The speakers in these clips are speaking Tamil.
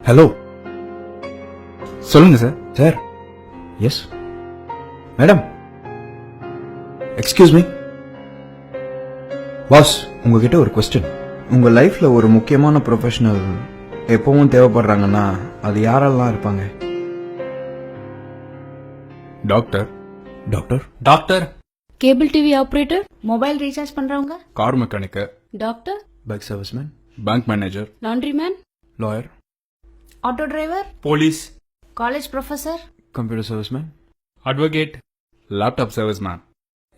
ஹலோ, சொல்லுங்க sir. Sir, yes madam. Excuse me pass, உங்ககிட்ட ஒரு கொஸ்டின். உங்க லைஃப்ல ஒரு முக்கியமான ப்ரொஃபஷனல் எப்பவும் தேவைப்படுறாங்கன்னா அது யாரெல்லாம் இருப்பாங்க? Doctor. Doctor doctor, cable TV operator, mobile recharge பண்றவங்க, car mechanic, doctor, bike serviceman, bank manager, laundry man, lawyer, auto driver, police, college professor, computer serviceman, advocate, laptop serviceman,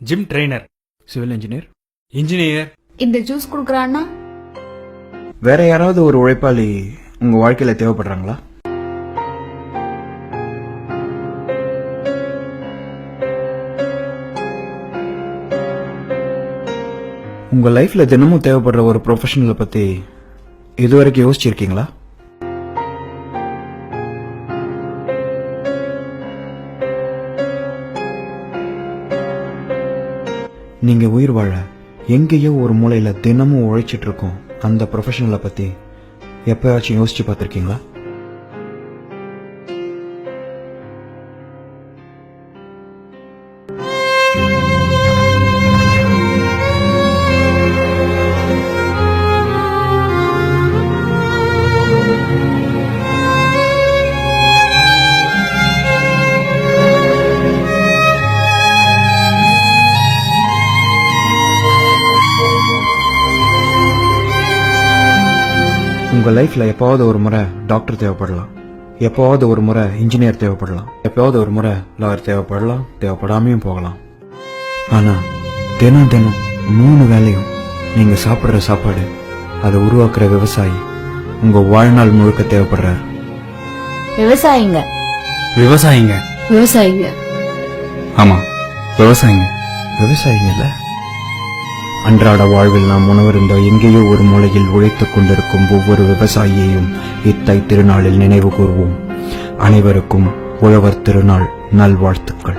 gym trainer, civil engineer. Engineer. இந்த ஜூஸ் குடுக்கறான்னா வேற யாராவது ஒரு உழைப்பாளி உங்க வாழ்க்கையில தேவைப்படுறாங்களா? உங்க லைஃப்ல தினமும் தேவைப்படுற ஒரு ப்ரொஃபஷனலை பத்தி இதுவரைக்கும் யோசிச்சிருக்கீங்களா? நீங்க உயிர் வாழ எங்கேயோ ஒரு மூலையில தினமும் உழைச்சிட்டு இருக்கோம் அந்த ப்ரொஃபஷனலை பத்தி எப்பயாச்சும் யோசிச்சு பார்த்திருக்கீங்களா? உங்க லைஃப்ல எப்பாவது ஒரு முறை டாக்டர் தேவைப்படலாம், எப்பாவது ஒரு முறை இன்ஜினியர் தேவைப்படலாம், எப்பாவது ஒரு முறை லாயர் தேவைப்படலாம், தேவைப்படாமையும் போகலாம். ஆனா தினம் தினம் 3 வேளையும் நீங்க சாப்பிடுற சாப்பாடு, அதை உருவாக்குற விவசாயி உங்க வாழ்நாள் முழுக்க தேவைப்படுறாரு. விவசாயிங்க, விவசாயிங்க. விவசாயிங்க, ஆமா, விவசாயிங்க. விவசாயிங்க இல்ல, அன்றாட வாழ்வில் நாம் உணவருந்த எங்கேயோ ஒரு மூலையில் உழைத்துக் கொண்டிருக்கும் ஒவ்வொரு விவசாயியையும் இத்தை திருநாளில் நினைவு கூர்வோம். அனைவருக்கும் உழவர் திருநாள் நல்வாழ்த்துக்கள்.